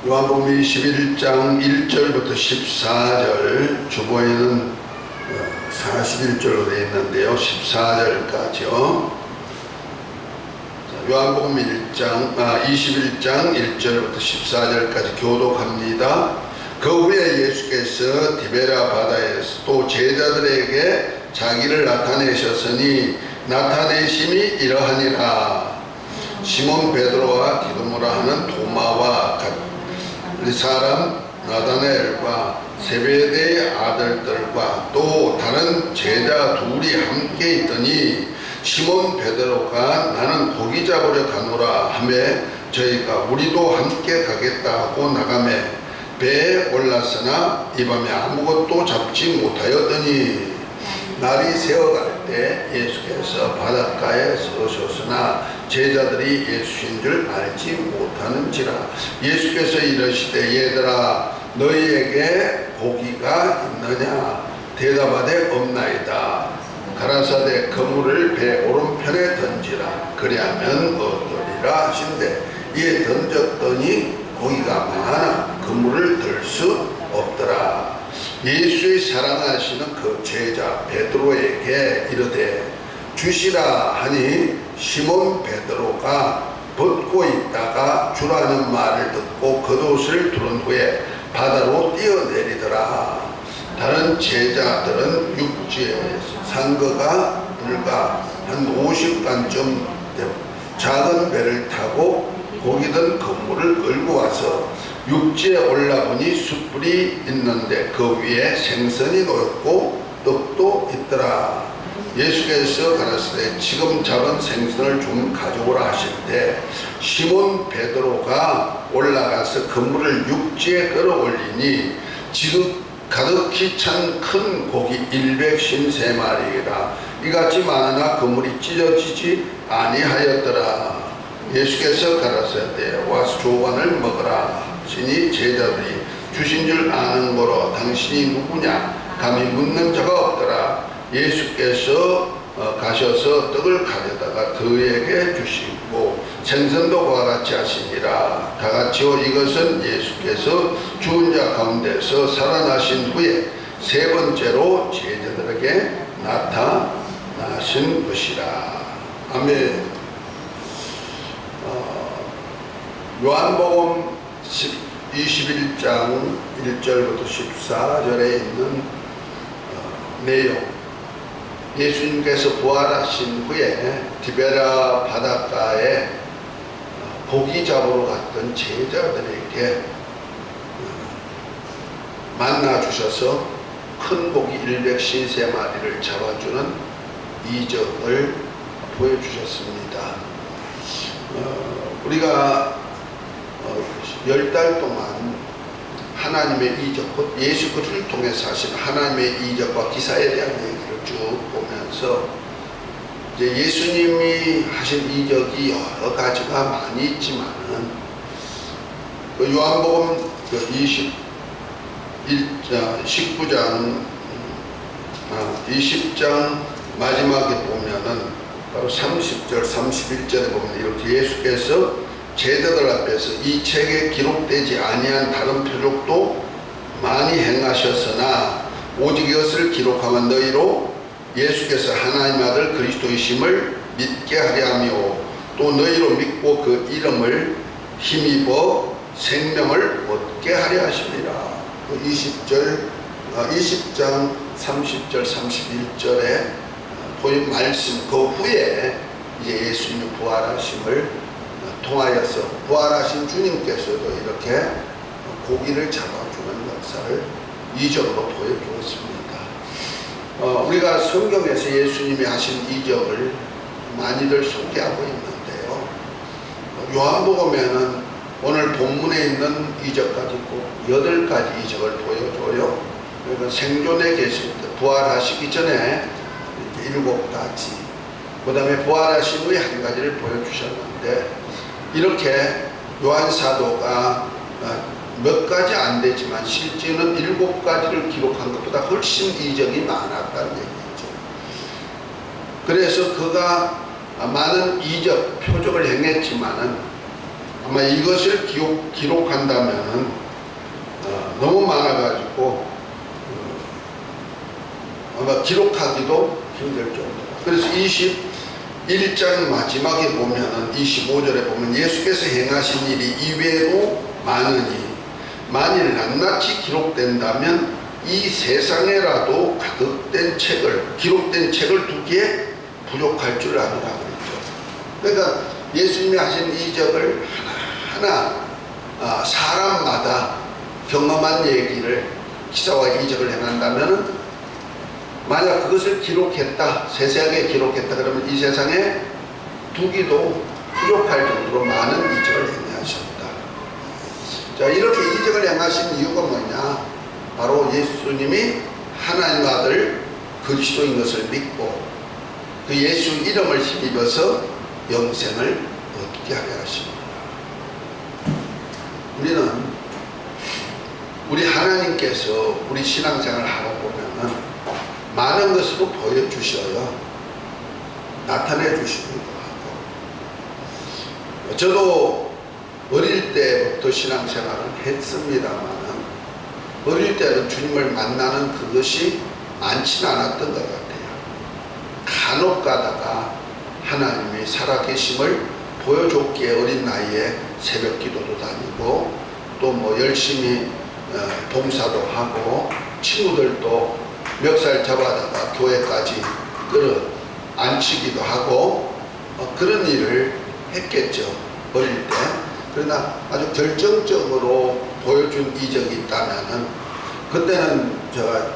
요한복음 21장 1절부터 14절, 주보에는 41절로 되어 있는데요. 14절까지요. 요한복음 21장 1절부터 14절까지 교독합니다. 그 후에 예수께서 디베랴 바다에서 또 제자들에게 자기를 나타내셨으니 나타내심이 이러하니라. 시몬 베드로와 디도모라 하는 도마와 사람 나다나엘과 세베대의 아들들과 또 다른 제자 둘이 함께 있더니 시몬 베드로가 나는 고기 잡으러 가노라 하매 저희가 우리도 함께 가겠다 하고 나가매 배에 올랐으나 이 밤에 아무것도 잡지 못하였더니 날이 새어갈 때 예수께서 바닷가에 서셨으나 제자들이 예수인 줄 알지 못하는지라. 예수께서 이르시되 얘들아 너희에게 고기가 있느냐 대답하되 없나이다. 가라사대 그물을 배 오른편에 던지라 그리하면 얻으리라 하신대 이에 던졌더니 고기가 많아 그물을 들 수 없더라. 예수의 사랑하시는 그 제자 베드로에게 이르되 주시라 하니 시몬 베드로가 벗고 있다가 주라는 말을 듣고 겉옷을 두른 후에 바다로 뛰어내리더라. 다른 제자들은 육지에서 상거가 불과 한 50간쯤 작은 배를 타고 고기 든 그물을 끌고 와서 육지에 올라보니 숯불이 있는데 그 위에 생선이 놓였고 떡도 있더라. 예수께서 가라사대 지금 잡은 생선을 좀 가져오라 하실 때 시몬 베드로가 올라가서 그물을 육지에 끌어올리니 지극 가득히 찬 큰 고기 153마리이라. 이같이 많으나 그물이 찢어지지 아니하였더라. 예수께서 가라사대 와서 조반을 먹으라 하시니 제자들이 주신 줄 아는 거로 당신이 누구냐 감히 묻는 자가 없더라. 예수께서 가셔서 떡을 가져다가 그에게 주시고 생선도 그와 같이 하시니라. 다같이요 이것은 예수께서 죽은 자 가운데서 살아나신 후에 세 번째로 제자들에게 나타나신 것이라. 아멘. 요한복음 21장 1절부터 14절에 있는 내용, 예수님께서 부활하신 후에 디베랴 바닷가에 고기 잡으러 갔던 제자들에게 만나 주셔서 큰 고기 153마리를 잡아주는 이적을 보여주셨습니다. 우리가 10달 동안 하나님의 이적, 곧 예수 그리스도를 통해서 하신 하나님의 이적과 기사에 대한 얘기를 쭉 보면서 이제 예수님이 하신 이적이 여러 가지가 많이 있지만은 그 요한복음 20장 마지막에 보면은 바로 30절, 31절에 보면 이렇게 예수께서 제자들 앞에서 이 책에 기록되지 아니한 다른 표적도 많이 행하셨으나 오직 이것을 기록하면 너희로 예수께서 하나님 아들 그리스도이심을 믿게 하려 하며 또 너희로 믿고 그 이름을 힘입어 생명을 얻게 하려 하심이라. 20장 30절 31절에 보인 말씀 그 후에 이제 예수님이 부활하심을 통하여서 부활하신 주님께서도 이렇게 고기를 잡아주는 역사를 이적으로 보여주었습니다. 우리가 성경에서 예수님이 하신 이적을 많이들 소개하고 있는데요. 요한복음에는 오늘 본문에 있는 이적까지 꼭 8가지 이적을 보여줘요. 그러니까 생존에 계실 때 부활하시기 전에 7가지, 그 다음에 부활하신 후에 1가지를 보여주셨는데 이렇게 요한 사도가 몇 가지 안 되지만 실제는 7가지를 기록한 것보다 훨씬 이적이 많았다는 얘기죠. 그래서 그가 많은 이적, 표적을 행했지만은 아마 이것을 기록한다면은 너무 많아가지고 아마 기록하기도 힘들 정도다. 그래서 21장 마지막에 보면은 25절에 보면 예수께서 행하신 일이 이외로 많으니 만일 낱낱이 기록된다면 이 세상에라도 기록된 책을 두기에 부족할 줄 아노라 그랬죠. 그러니까 예수님이 하신 이적을 하나하나 사람마다 경험한 얘기를 기사와 이적을 행한다면 만약 그것을 기록했다, 세세하게 기록했다 그러면 이 세상에 두기도 부족할 정도로 많은 이적을 행하셨다. 자, 이렇게 이적을 행하신 이유가 뭐냐? 바로 예수님이 하나님 아들 그리스도인 것을 믿고 그 예수 이름을 힘입어서 영생을 얻게 하려 하십니다. 우리 하나님께서 우리 신앙생활을 하다 보면은 많은 것으로 보여주셔요. 나타내 주시기도 하고. 저도 어릴 때부터 신앙생활은 했습니다만 어릴 때는 주님을 만나는 그것이 많지는 않았던 것 같아요. 간혹 가다가 하나님의 살아계심을 보여줬기에 어린 나이에 새벽 기도도 다니고 또 뭐 열심히 봉사도 하고 친구들도 멱살 잡아다가 교회까지 끌어 앉히기도 하고 그런 일을 했겠죠. 어릴 때. 그러나 아주 결정적으로 보여준 이적이 있다면은 그때는 제가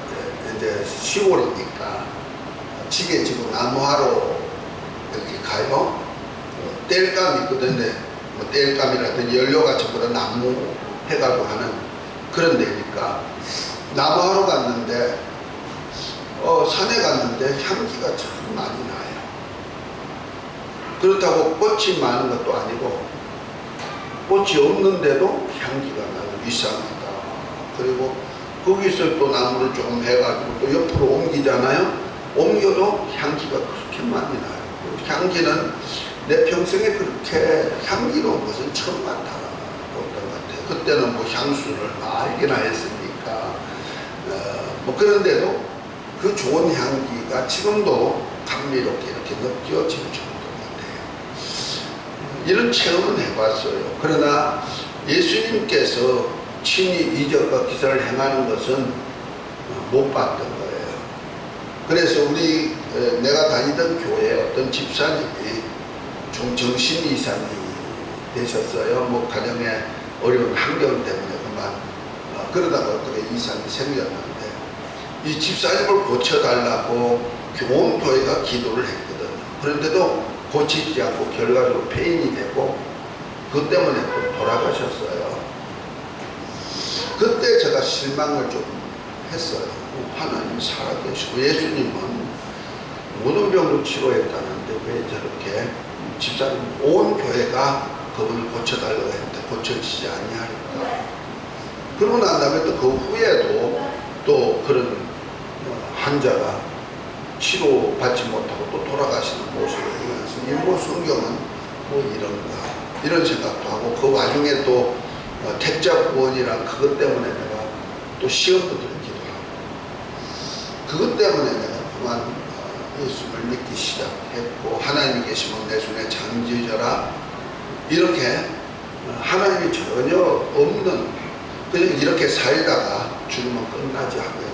이제 시골이니까 지게 지고 나무하러 이렇게 가요. 땔감이 있거든요. 뭐 땔감이라든지 연료가 전부 다 나무 해가지고 하는 그런 데니까 나무하러 갔는데 산에 갔는데 향기가 참 많이 나요. 그렇다고 꽃이 많은 것도 아니고 꽃이 없는데도 향기가 나요. 이상하다. 그리고 거기서 또 나무를 조금 해가지고 또 옆으로 옮기잖아요. 옮겨도 향기가 그렇게 많이 나요. 향기는 내 평생에 그렇게 향기로운 것은 처음 맡아봤던 것 같아요. 그때는 뭐 향수를 알기나 했으니까 뭐 그런데도 그 좋은 향기가 지금도 감미롭게 이렇게 느껴질 정도 같아요. 이런 체험은 해봤어요. 그러나 예수님께서 친히 이적과 기사를 행하는 것은 못 봤던 거예요. 그래서 내가 다니던 교회에 어떤 집사님이 좀 정신 이상이 되셨어요. 뭐 가정에 어려운 환경 때문에 그만 그러다가 어떻게 이상이 생겼는데 이 집사님을 고쳐달라고 온 교회가 기도를 했거든요. 그런데도 고치지 않고 결과적으로 폐인이 되고 그것 때문에 또 돌아가셨어요. 그때 제가 실망을 좀 했어요. 하나님 살아계시고 예수님은 모든 병으로 치료했다는데 왜 저렇게 집사님 온 교회가 그분을 고쳐달라고 했는데 고쳐지지 아니할까. 그러고 난 다음에 또 그 후에도 또 그런 환자가 치료받지 못하고 또 돌아가시는 모습을 보면서 뭐 성경은 뭐 이런가 이런 생각도 하고 그 와중에 또 택자 구원이란 그것 때문에 내가 또 시험도 들기도 하고 그것 때문에 내가 그만 예수를 믿기 시작했고 하나님이 계시면 내 손에 장지져라 이렇게 하나님이 전혀 없는 그냥 이렇게 살다가 죽으면 끝나지 하고 했는데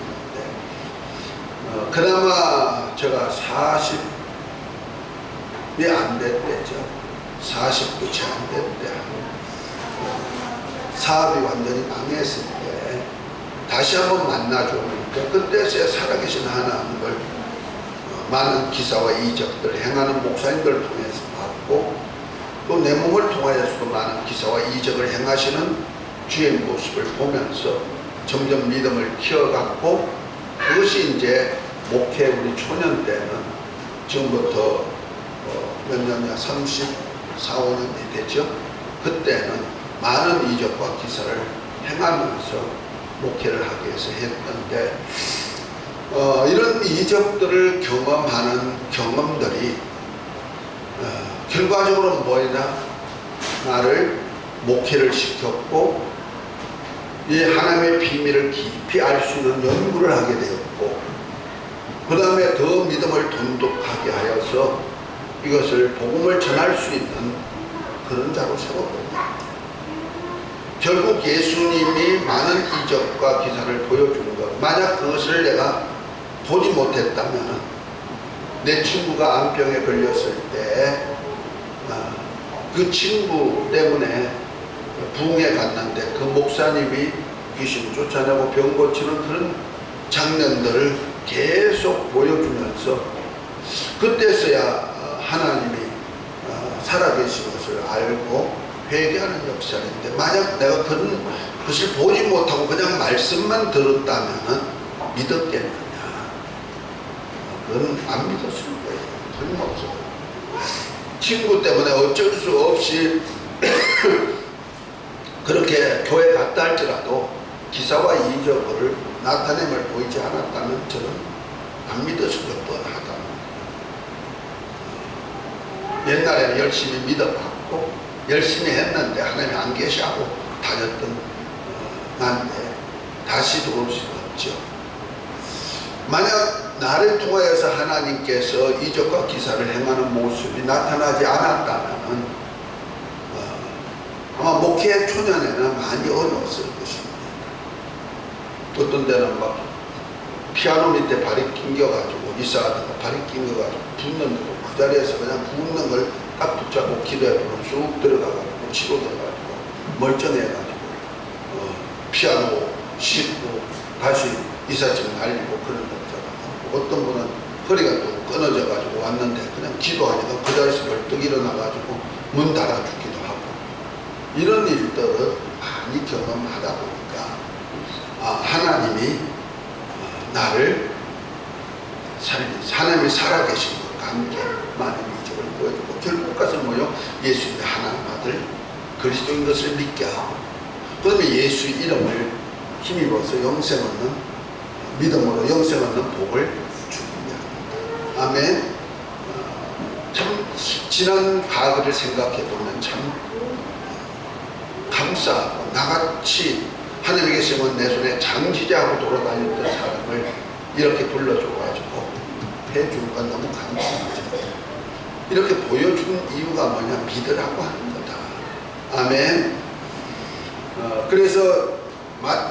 그나마 제가 40이 안 됐대죠. 40도 채 안 됐대. 사업이 완전히 망했을 때 다시 한번 만나주니까 그때서야 살아계신 하나님을 많은 기사와 이적들을 행하는 목사님들을 통해서 봤고 또 내 몸을 통하여서도 많은 기사와 이적을 행하시는 주의 모습을 보면서 점점 믿음을 키워갔고 그것이 이제 목회 우리 초년 때는 지금부터 몇 년이야 34, 5년이 됐죠. 그때는 많은 이적과 기사를 행하면서 목회를 하기 위해서 했는데 이런 이적들을 경험하는 경험들이 결과적으로 뭐냐 나를 목회를 시켰고 이 하나님의 비밀을 깊이 알 수 있는 연구를 하게 되었고 그 다음에 더 믿음을 돈독하게 하여서 이것을 복음을 전할 수 있는 그런 자로 세워봅니다. 결국 예수님이 많은 이적과 기사를 보여주는 것, 만약 그것을 내가 보지 못했다면 내 친구가 암병에 걸렸을 때 그 친구 때문에 부흥회 갔는데 그 목사님이 귀신 쫓아내고 병 고치는 그런 장면들을 계속 보여주면서 그때서야 하나님이 살아계신 것을 알고 회개하는 역사인데, 만약 내가 그것을 보지 못하고 그냥 말씀만 들었다면 믿었겠느냐? 그건 안 믿었을 거예요. 틀림없어요. 친구 때문에 어쩔 수 없이 그렇게 교회 갔다 할지라도 기사와 이적을 나타냄을 보이지 않았다면 저는 안 믿었을 것 뻔하다. 옛날에는 열심히 믿어봤고 열심히 했는데 하나님이 안 계시하고 다녔던 난데 다시 들어올 수가 없죠. 만약 나를 통하여서 하나님께서 이적과 기사를 행하는 모습이 나타나지 않았다면 아마 목회 초년에는 많이 어려웠을 것입니다. 어떤 데는 막 피아노 밑에 발이 낑겨가지고 이사하다가 발이 낑겨가지고 붓는 대로 그 자리에서 그냥 붓는 걸 딱 붙잡고 기도해보면 쑥 들어가가지고 치고 들어가지고 멀쩡해가지고 피아노 싣고 다시 이삿짐 날리고 그런 역사가 하고, 어떤 분은 허리가 또 끊어져가지고 왔는데 그냥 기도하니까 그 자리에서 벌떡 일어나가지고 문 닫아주기도 하고, 이런 일들을 많이 경험하다 보니까 하나님이 나를 하나님이 살아계신 것과 함께 많은 이적을 보여주고 결국 가서 뭐요? 예수님의 하나님 아들 그리스도인 것을 믿게 하고 그 다음에 예수의 이름을 힘입어서 영생 얻는 믿음으로 영생 얻는 복을 주옵니다. 아멘. 참 지난 과거를 생각해 보면 참 감사하고, 나같이 하나님의 계시면 내 손에 장지자하고 돌아다녔던 사람을 이렇게 불러줘가지고 해준 건 너무 감사하죠. 이렇게 보여준 이유가 뭐냐? 믿으라고 하는 거다. 아멘. 그래서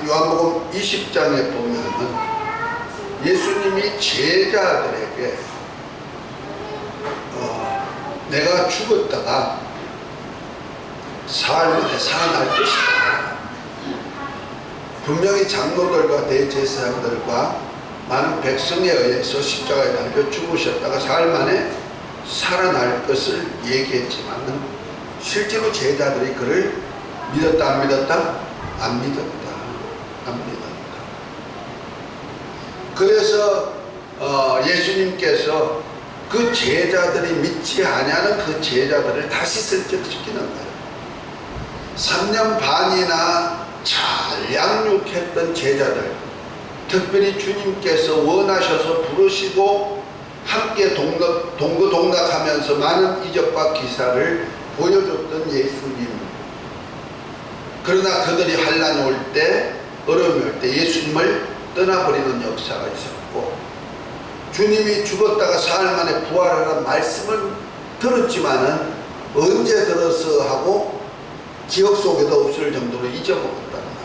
요한복음 20장에 보면은 예수님이 제자들에게 내가 죽었다가 사흘 만에 살아날 것이다. 분명히 장로들과 대제사장들과 많은 백성에 의해서 십자가에 달려 죽으셨다가 사흘 만에 살아날 것을 얘기했지만은 실제로 제자들이 그를 믿었다 안 믿었다? 안 믿었다. 안 믿었다. 그래서 예수님께서 그 제자들이 믿지 아니하는 그 제자들을 다시 설득시키는 거예요. 3년 반이나 잘 양육했던 제자들, 특별히 주님께서 원하셔서 부르시고 함께 동거동락하면서 많은 이적과 기사를 보여줬던 예수님, 그러나 그들이 환난이 올 때, 어려움이 올 때 예수님을 떠나버리는 역사가 있었고, 주님이 죽었다가 사흘 만에 부활하라는 말씀을 들었지만은 언제 들어서 하고 기억 속에도 없을 정도로 잊어먹었다는 말이에요.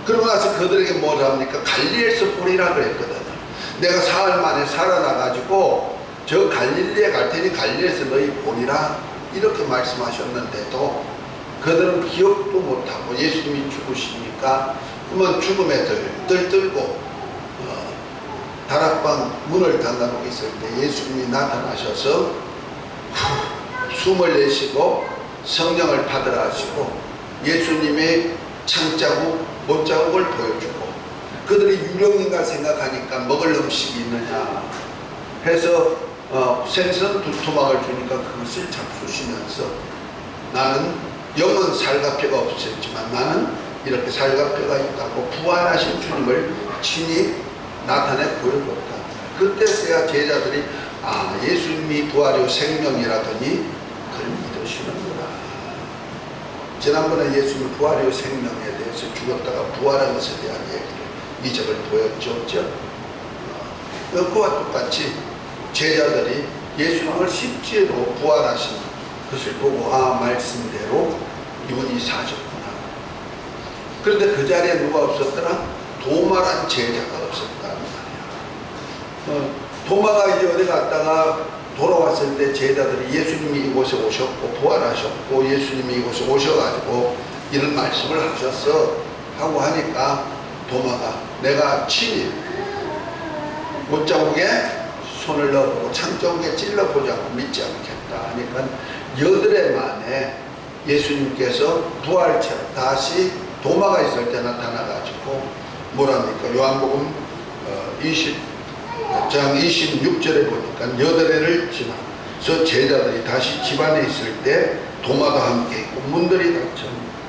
그러고 나서 그들에게 뭘 합니까? 갈릴리에서 보리라 그랬거든요. 내가 사흘 만에 살아나가지고 저 갈릴리에 갈 테니 갈릴리에서 너희 보리라 이렇게 말씀하셨는데도 그들은 기억도 못하고 예수님이 죽으시니까 그러면 죽음에 들들고 다락방 문을 닫아놓고 있을 때 예수님이 나타나셔서 숨을 내쉬고 성령을 받으라 하시고 예수님의 창자국, 못자국을 보여주고, 그들이 유령인가 생각하니까 먹을 음식이 있느냐 해서 생선 2토막을 주니까 그것을 잡수시면서 나는 영은 살갑혀가 없었지만 나는 이렇게 살갑혀가 있다고 부활하신 주님을 친히 나타내 보여줬다. 그때서야 제자들이 예수님이 부활이요 생명이라더니 그걸 믿으시는구나. 지난번에 예수님 부활의 생명에 대해서 죽었다가 부활한 것에 대한 얘기를 이적을 보여줬죠. 그와 똑같이 제자들이 예수님을 십지로 부활하신 것을 보고 말씀대로 이분이 사셨구나. 그런데 그 자리에 누가 없었더라? 도마란 제자가 없었다는 말이야. 도마가 이제 어디 갔다가 돌아왔을 때 제자들이 예수님이 이곳에 오셨고 부활하셨고 예수님이 이곳에 오셔가지고 이런 말씀을 하셨어 하고 하니까 도마가 내가 친히 못자국에 손을 넣어보고 창자국에 찔러보지 않고 믿지 않겠다 하니까 여드레 만에 예수님께서 부활체로 다시 도마가 있을 때 나타나가지고 뭐랍니까? 요한복음 20장 26절에 보니까 여드레를 지나서 제자들이 다시 집안에 있을 때 도마가 함께 있고 문들이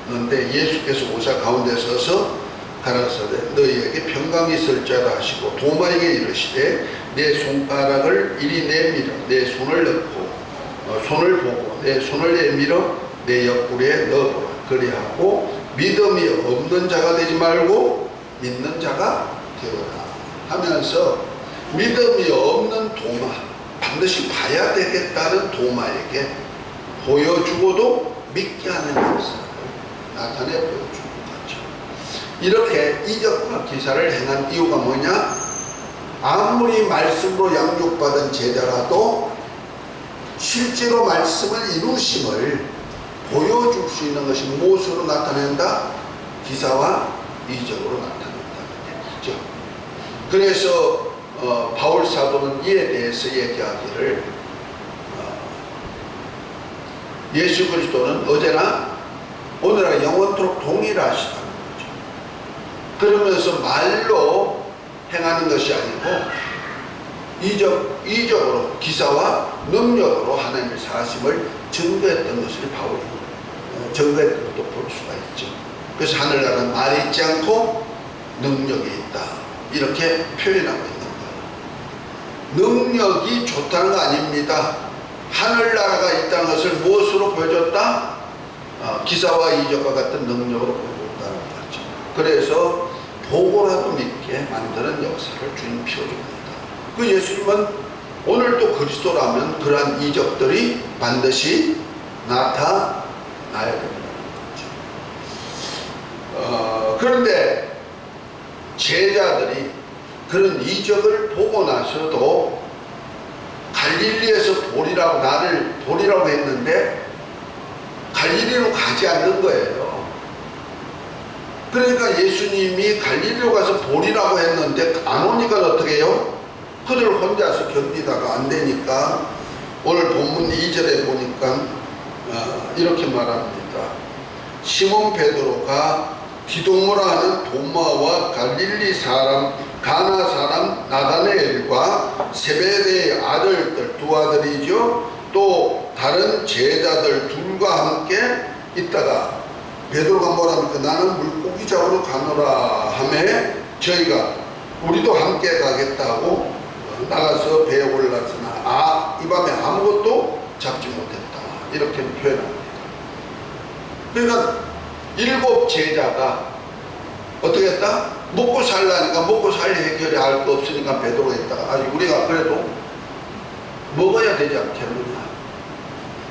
닫혔는데 예수께서 오사 가운데 서서 가라사대 너희에게 평강이 있을지어다 하시고 도마에게 이르시되 내 손가락을 이리 내밀어 내 손을 넣고 손을 보고 내 손을 내밀어 내 옆구리에 넣어보라. 그리하고 믿음이 없는 자가 되지 말고 믿는 자가 되어라 하면서 믿음이 없는 도마, 반드시 봐야 되겠다는 도마에게 보여주고도 믿게 하는 역사를 나타내 보여주는 거죠. 이렇게 이적과 기사를 행한 이유가 뭐냐? 아무리 말씀으로 양육받은 제자라도 실제로 말씀을 이루심을 보여줄 수 있는 것이 무엇으로 나타낸다? 기사와 이적으로 나타낸다는 얘기죠. 그래서 바울 사도는 이에 대해서 얘기하기를 예수 그리스도는 어제나 오늘날 영원토록 동일하시다는 거죠. 그러면서 말로 행하는 것이 아니고 이적으로 기사와 능력으로 하나님의 사심을 증거했던 것을 바울이 증거했던 것도 볼 수가 있죠. 그래서 하늘나라는 말이 있지 않고 능력이 있다 이렇게 표현하고 있는 거예요. 능력이 좋다는 거 아닙니다. 하늘나라가 있다는 것을 무엇으로 보여줬다? 기사와 이적과 같은 능력으로 보여줬다는 거죠. 그래서 보고라도 믿게 만드는 역사를 주님 피워줍니다. 그 예수님은 오늘도 그리스도라면 그러한 이적들이 반드시 나타나야 된다는 거죠. 그런데 제자들이 그런 이적을 보고 나서도 갈릴리에서 보리라고 나를 보리라고 했는데 갈릴리로 가지 않는 거예요. 그러니까 예수님이 갈릴리로 가서 보리라고 했는데 안 오니까 어떻게 해요? 그들 혼자서 견디다가 안 되니까 오늘 본문 2절에 보니까 이렇게 말합니다. 시몬 베드로가 디도모라 하는 도마와 갈릴리 사람 가나 사람 나다나엘과 세베대의 아들들 두 아들이죠. 또 다른 제자들 둘과 함께 있다가 베드로가 뭐랍니까? 나는 물고기 잡으러 가노라 하며 저희가 우리도 함께 가겠다고 나가서 배에 올랐으나 이 밤에 아무것도 잡지 못했다 이렇게 표현합니다. 그러니까 7 제자가 어떻게 했다? 먹고 살라니까 먹고 살 해결이 할 거 없으니까 베드로가 했다가 우리가 그래도 먹어야 되지 않겠느냐.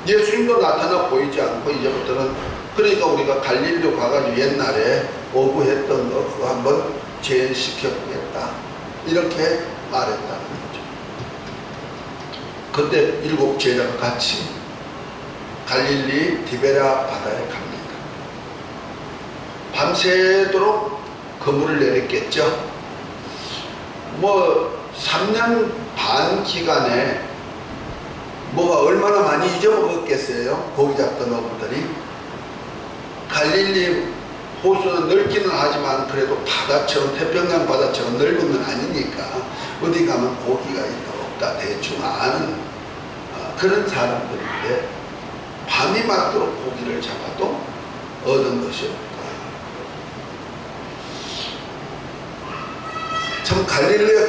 예수님도 나타나 보이지 않고 이제부터는 그러니까 우리가 갈릴리로 가가지고 옛날에 어부했던 거 그거 한번 재현시켜보겠다 이렇게 말했다는 거죠. 그때 7 제자가 같이 갈릴리 디베랴 바다에 갑니다. 밤새도록 그물을 내렸겠죠. 3년 반 기간에 뭐가 얼마나 많이 잊어먹었겠어요. 고기 잡던 어부들이. 갈릴리 호수는 넓기는 하지만 그래도 바다처럼 태평양 바다처럼 넓은 건 아니니까 어디 가면 고기가 있다 없다 대충 아는 그런 사람들인데 밤이 맞도록 고기를 잡아도 얻은 것이 없다. 참 갈릴리에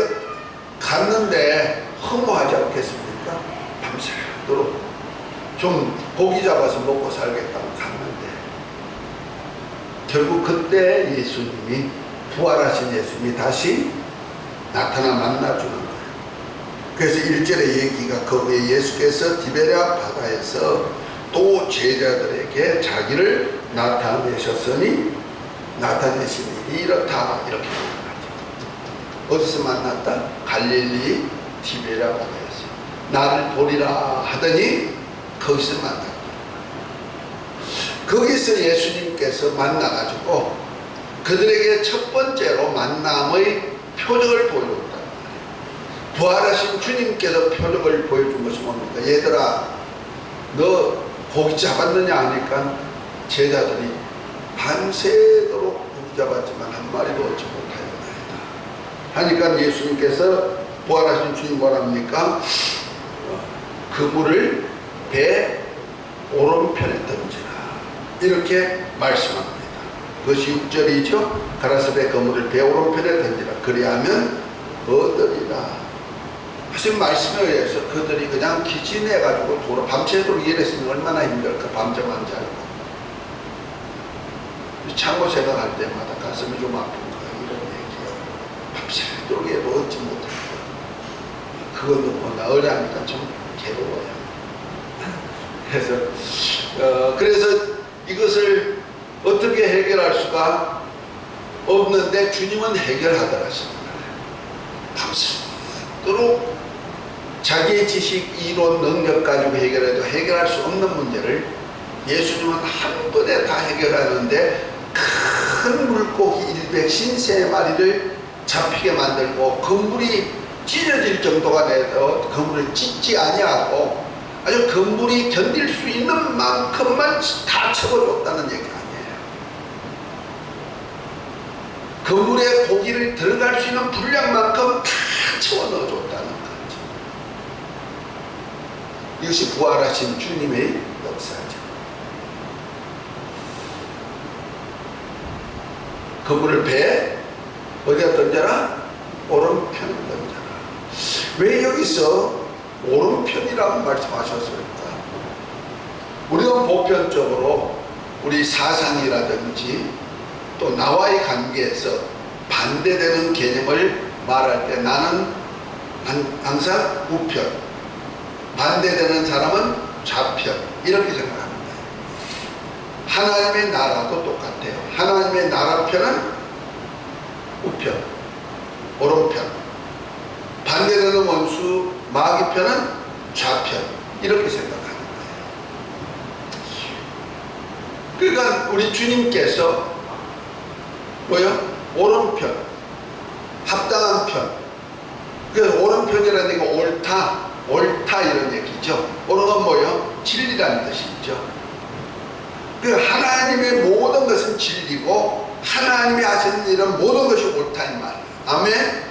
갔는데 허무하지 않겠습니까? 밤새도록 좀 고기 잡아서 먹고 살겠다고 갔는데 결국 그때 예수님이, 부활하신 예수님이 다시 나타나 만나주는 거예요. 그래서 1절의 얘기가, 거기에 예수께서 디베랴 바다에서 또 제자들에게 자기를 나타내셨으니 나타내신 일이 이렇다, 이렇게 말합니다. 어디서 만났다? 갈릴리 디베랴 바다에서 나를 보리라 하더니 거기서 만났다. 거기서 예수님께서 만나가지고 그들에게 첫 번째로 만남의 표적을 보여줬다. 부활하신 주님께서 표적을 보여준 것이 뭡니까? 얘들아, 너 고기 잡았느냐 하니까 제자들이 밤새도록 고기 잡았지만 한 마리도 얻지 못하였나이다 하니까 예수님께서, 부활하신 주님 뭐랍니까? 그물을 배 오른편에 던지라, 이렇게 말씀합니다. 그것이 6절이죠. 가라사대 그물을 배 오른편에 던지라, 그리하면 얻으리라 하신 말씀에 의해서 그들이 그냥 기진해가지고 밤새도록 일했으면 얼마나 힘들까. 밤잠 안 자고 참고 생각할 때마다 가슴이 좀 아픈 거야. 이런 얘기야. 밤새도록 일을 얻지 못했다. 그건 너무 나으려니까 좀 괴로워요. 그래서 이것을 어떻게 해결할 수가 없는데 주님은 해결하더라십니다. 밤새도록 자기의 지식, 이론, 능력 가지고 해결해도 해결할 수 없는 문제를 예수님은 한 번에 다 해결하는데, 큰 물고기 153마리를 잡히게 만들고 그물이 찢어질 정도가 돼도 그물을 찢지 아니하고 아주 그물이 견딜 수 있는 만큼만 다 채워줬다는 얘기 아니에요. 그물에 고기를 들어갈 수 있는 분량만큼 다 채워 넣어줬다는 거죠. 이것이 부활하신 주님의 역사죠. 그물을 배 어디다 던져라? 오른편에 던져라. 왜 여기서 오른편이라고 말씀하셨을까? 우리가 보편적으로 우리 사상이라든지 또 나와의 관계에서 반대되는 개념을 말할 때 나는 항상 우편, 반대되는 사람은 좌편, 이렇게 생각합니다. 하나님의 나라도 똑같아요. 하나님의 나라 편은 우편, 오른편, 반대되는 원수 마귀 편은 좌편, 이렇게 생각하는 거예요. 그러니까 우리 주님께서 뭐요? 오른편, 합당한 편. 그래서 오른편이라는 얘기가 옳다 이런 얘기죠. 옳은 건 뭐요? 진리라는 뜻이죠. 그 하나님의 모든 것은 진리고 하나님이 하시는 일은 모든 것이 옳다 이 말이에요. 아멘.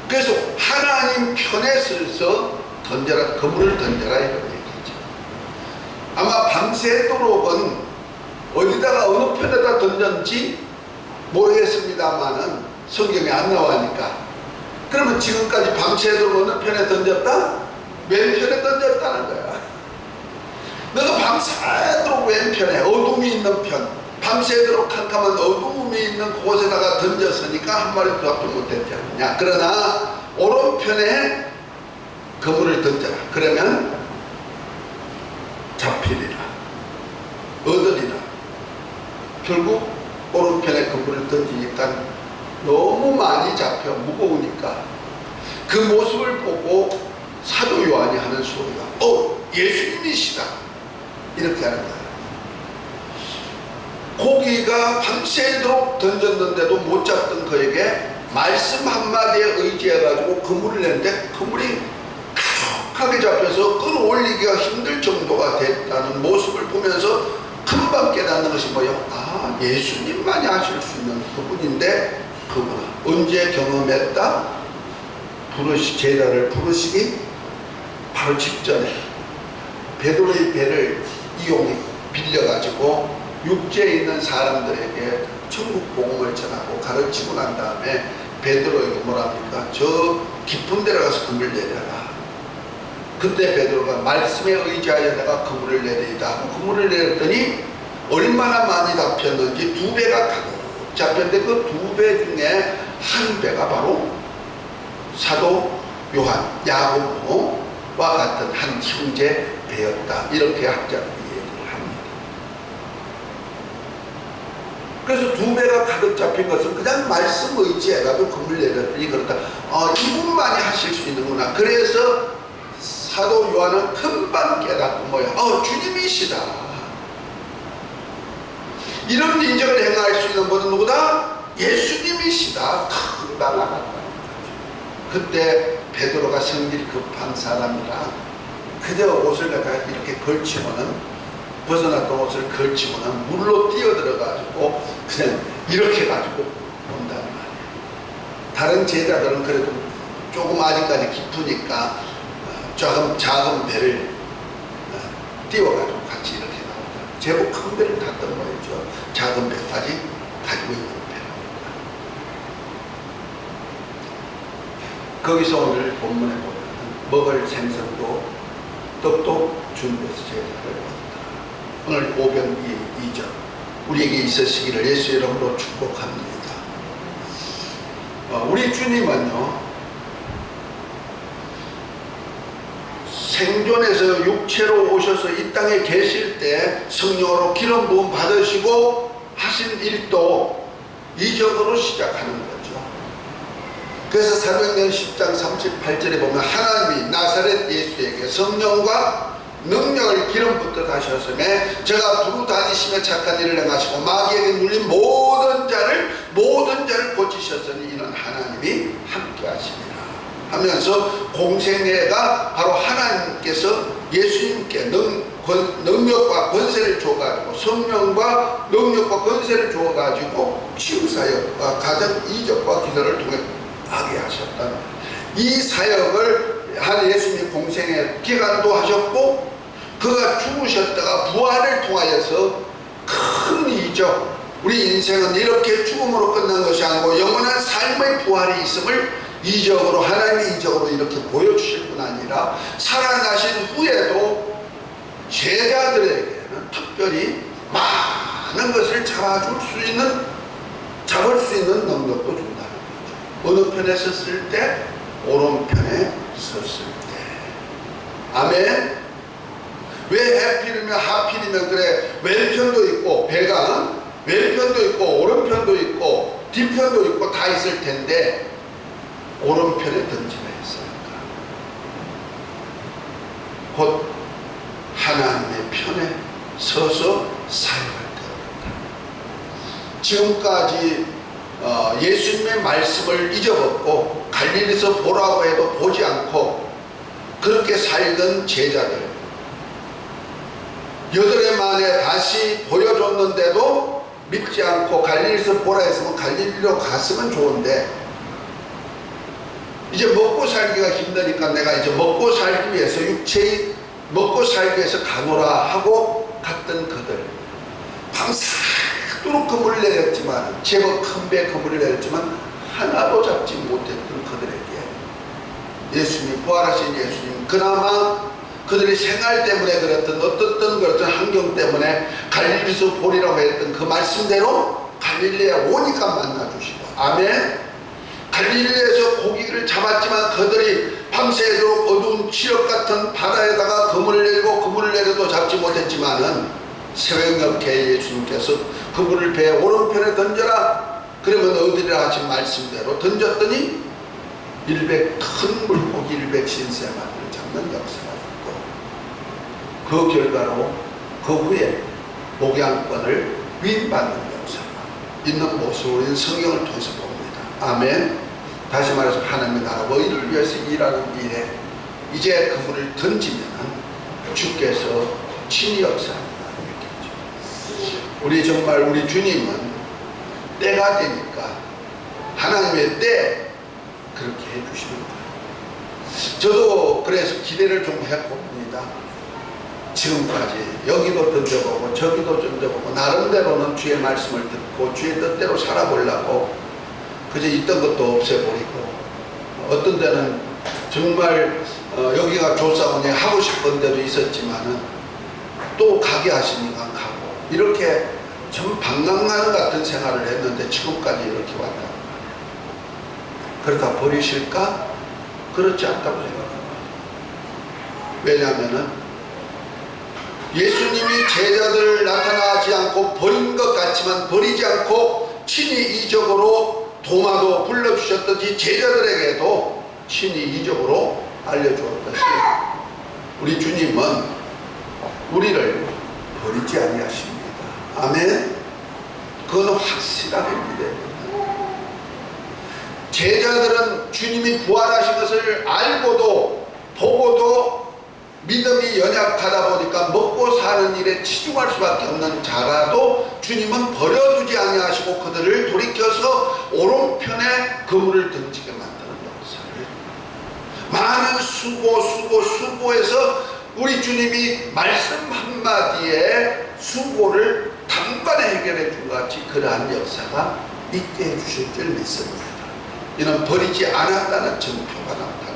그래서 하나님 편에 서서 던져라, 그물을 던져라 이런 얘기죠. 아마 밤새도록은 어디다가 어느 편에다 던졌는지 모르겠습니다만은 성경에 안 나와니까. 그러면 지금까지 밤새도록 어느 편에 던졌다? 왼편에 던졌다는 거야. 너가 밤새도록 왼편에 어둠이 있는 편, 밤새도록 캄캄한 어둠이 있는 곳에다가 던졌으니까 한 마리도 잡지 못했지 않느냐. 그러나 오른편에 그물을 던져라. 그러면 잡히리라, 얻으리라. 결국 오른편에 그물을 던지니까 너무 많이 잡혀 무거우니까 그 모습을 보고 사도 요한이 하는 소리가 예수님이시다 이렇게 하는 거예요. 고기가 밤새도록 던졌는데도 못 잡던 그에게 말씀 한마디에 의지해가지고 그물을 냈는데 그물이 가득하게 잡혀서 끌어올리기가 힘들 정도가 됐다는 모습을 보면서 금방 깨닫는 것이 뭐예요? 예수님만이 하실 수 있는 그분인데, 그분 언제 경험했다? 제자를 부르시기 바로 직전에 베드로의 배를 빌려가지고 육지에 있는 사람들에게 천국 복음을 전하고 가르치고 난 다음에 베드로에게 뭐랍니까? 저 깊은 데 가서 그물 내려라. 그때 베드로가 말씀에 의지하여 내가 그물을 내리다 하고 그물을 내렸더니 얼마나 많이 잡혔는지 2배가 가득 잡혔는데 그 2배 중에 한 배가 바로 사도 요한, 야고보와 같은 한 형제 배였다. 이렇게 학자들이 얘기를 합니다. 그래서 2배가 가득 잡힌 것은 그냥 말씀 의지해가지고 금을 내렸더니 그렇다. 이분만이 하실 수 있는구나. 그래서 사도 요한은 금방 깨닫고 뭐야? 주님이시다. 이런 인정을 행할 수 있는 분은 누구다? 예수님이시다. 금방 알았다는 거죠. 그때 베드로가 성질이 급한 사람이라 그저 옷을 갖다가 이렇게 걸치고는 벗어났던 옷을 걸치고는 물로 뛰어들어가지고 그냥 이렇게 가지고 온단 말이에요. 다른 제자들은 그래도 조금 아직까지 깊으니까 작은 배를 띄워가지고 같이 이렇게 나오다. 제법 큰 배를 탔던 거였죠. 작은 배까지 가지고 있는 배랍니다. 거기서 오늘 본문에 보면 먹을 생선도 떡도 준비해서 제자를 받았다. 오늘 오병 2절 우리에게 있으시기를 예수 이름으로 축복합니다. 우리 주님은요 생존에서 육체로 오셔서 이 땅에 계실 때 성령으로 기름 부음 받으시고 하신 일도 이적으로 시작하는 거죠. 그래서 사도행전 10장 38절에 보면 하나님이 나사렛 예수에게 성령과 능력을 기름 붓듯 하셨음에 제가 두루 다니시며 착한 일을 행하시고 마귀에게 눌린 모든 자를 고치셨으니 이는 하나님이 함께 하십니다 하면서 공생애가 바로 하나님께서 예수님께 능력과 권세를 줘가지고 성령과 능력과 권세를 줘가지고 치유사역과 가정 이적과 기도를 통해 하게 하셨다. 이 사역을 한 예수님이 공생애 기간도 하셨고 그가 죽으셨다가 부활을 통하여서 큰 이적, 우리 인생은 이렇게 죽음으로 끝난 것이 아니고 영원한 삶의 부활이 있음을 이적으로 하나님의 이적으로 이렇게 보여주실 뿐 아니라 살아나신 후에도 제자들에게는 특별히 많은 것을 잡을 수 있는 능력도 준다는 거죠. 어느 편에 섰을 때? 오른편에 섰을 때. 아멘. 왜 하필이면 그래 왼편도 있고 배가 왼편도 있고 오른편도 있고 뒤편도 있고 다 있을 텐데 오른편에 던지라 했으니까 곧 하나님의 편에 서서 사역할 때입니다. 지금까지 예수님의 말씀을 잊어먹고 갈릴리에서 보라고 해도 보지 않고 그렇게 살던 제자들 8해 만에 다시 보여줬는데도 믿지 않고 갈릴리에서 보라 했으면 갈릴리로 갔으면 좋은데 이제 먹고 살기가 힘드니까 내가 이제 먹고 살기 위해서 육체의 먹고 살기 위해서 가노라 하고 갔던 그들 밤새도록 그물을 내렸지만 제법 큰 배 그물을 내렸지만 하나도 잡지 못했던 그들에게 예수님 부활하신 예수님 그나마 그들이 생활 때문에 그랬던 어떤 환경 때문에 갈릴리에서 보리라고 했던 그 말씀대로 갈릴리에 오니까 만나주시고 아멘. 갈릴리에서 고기를 잡았지만 그들이 밤새도록 어두운 칠흑 같은 바다에다가 그물을 내리고 그물을 내려도 잡지 못했지만은 새벽녘에 예수님께서 그물을 배 오른편에 던져라 그러면 어디라 하신 말씀대로 던졌더니 큰 물고기 100신세마리를 잡는 역사가 있고 그 결과로 그 후에 목양권을 위임받는 역사가 있는 모습을 우리는 성경을 통해서 봅니다. 아멘. 다시 말해서 하나님의 나라 의를 위해서 일하는 일에 이제 그물을 던지면 주께서 친히 역사한다는 얘기죠. 우리 정말 우리 주님은 때가 되니까 하나님의 때 그렇게 해주시는 거예요. 저도 그래서 기대를 좀 해봅니다. 지금까지 여기도 던져보고 저기도 던져보고 나름대로는 주의 말씀을 듣고 주의 뜻대로 살아보려고 그저 있던 것도 없애버리고 어떤 데는 정말 여기가 조사원이 하고 싶은 데도 있었지만은 또 가게 하시니까 가고 이렇게 좀 방랑하는 같은 생활을 했는데 지금까지 이렇게 왔다. 그러다 버리실까? 그렇지 않다고 생각합니다. 왜냐하면 예수님이 제자들 나타나지 않고 버린 것 같지만 버리지 않고 친히 이적으로 도마도 불러주셨듯이 제자들에게도 친히 이적으로 알려주었듯이 우리 주님은 우리를 버리지 아니하십니다. 아멘. 그건 확실하게 믿어야 됩니다. 제자들은 주님이 부활하신 것을 알고도 보고도 믿음이 연약하다 보니까 먹고 사는 일에 치중할 수밖에 없는 자라도 주님은 버려두지 아니하시고 그들을 돌이켜서 오른편에 그물을 던지게 만드는 역사를 많은 수고해서 우리 주님이 말씀 한마디에 수고를 단번에 해결해 준 것 같이 그러한 역사가 있게 해주실 줄 믿습니다. 이는 버리지 않았다는 증표가 나타납니다.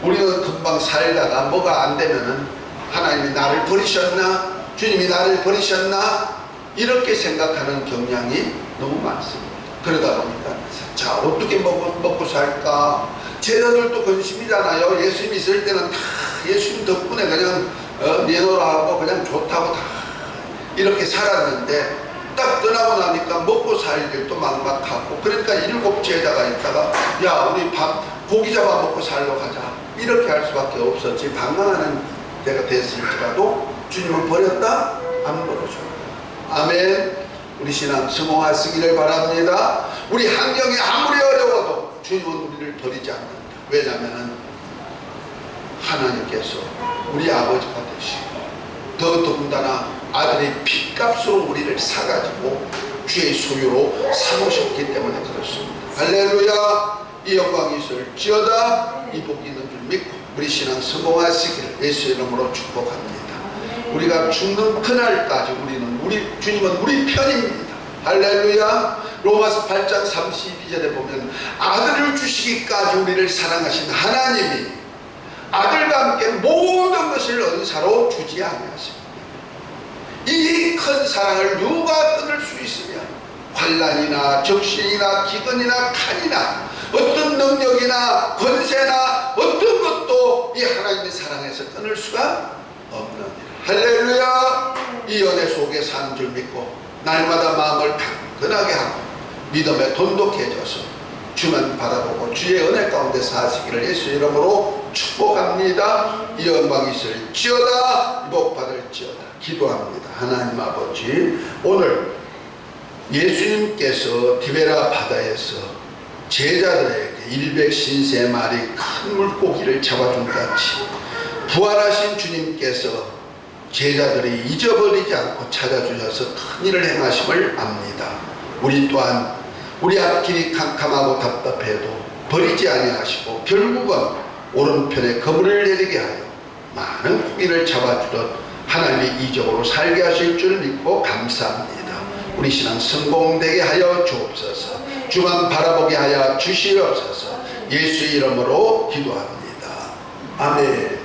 우리는 금방 살다가 뭐가 안 되면은 하나님이 나를 버리셨나? 주님이 나를 버리셨나? 이렇게 생각하는 경향이 너무 많습니다. 그러다 보니까 자 어떻게 먹고 살까? 제자들도 근심이잖아요. 예수님 있을 때는 다 예수님 덕분에 그냥 내놓으라고 그냥 좋다고 다 이렇게 살았는데 딱 떠나고 나니까 먹고 살 일도 막막하고 그러니까 7 제자가 있다가 야 우리 고기 잡아 먹고 살러 가자 이렇게 할 수밖에 없었지. 방황하는 때가 됐을지라도 주님은 버렸다? 안 버려줬다. 아멘. 우리 신앙 성공하시기를 바랍니다. 우리 환경이 아무리 어려워도 주님은 우리를 버리지 않는다. 왜냐하면 하나님께서 우리 아버지가 되시고 더더군다나 아들이 핏값으로 우리를 사가지고 주의 소유로 삼으셨기 때문에 그렇습니다. 할렐루야. 이 영광이 있을지어다. 이 복이 있는 줄 믿고 우리 신앙 성공하시기를 예수의 이름으로 축복합니다. 우리가 죽는 그날까지 우리 주님은 우리 편입니다. 할렐루야. 로마서 8장 32절에 보면 아들을 주시기까지 우리를 사랑하신 하나님이 아들과 함께 모든 것을 은사로 주지 아니하십니다. 이 큰 사랑을 누가 끊을 수 있으며 환난이나 적신이나 기근이나 칼이나 어떤 능력이나 권세나 어떤 것도 이 하나님의 사랑에서 끊을 수가 없는 일. 할렐루야. 이 은혜 속에 사는 줄 믿고 날마다 마음을 강건하게 하고 믿음에 돈독해져서 주만 바라보고 주의 은혜 가운데 사시기를 예수 이름으로 축복합니다. 이 영광이 있을지어다. 복 받을지어다. 기도합니다. 하나님 아버지, 오늘 예수님께서 디베라 바다에서 제자들에게 100신세 큰 물고기를 잡아준 같이 부활하신 주님께서 제자들이 잊어버리지 않고 찾아주셔서 큰 일을 행하심을 압니다. 우리 또한 우리 앞길이 캄캄하고 답답해도 버리지 아니하시고 결국은 오른편에 그물을 내리게 하여 많은 고기를 잡아주듯 하나님의 이적으로 살게 하실 줄 믿고 감사합니다. 우리 신앙 성공되게 하여 주옵소서. 주만 바라보게 하여 주시옵소서. 예수의 이름으로 기도합니다. 아멘.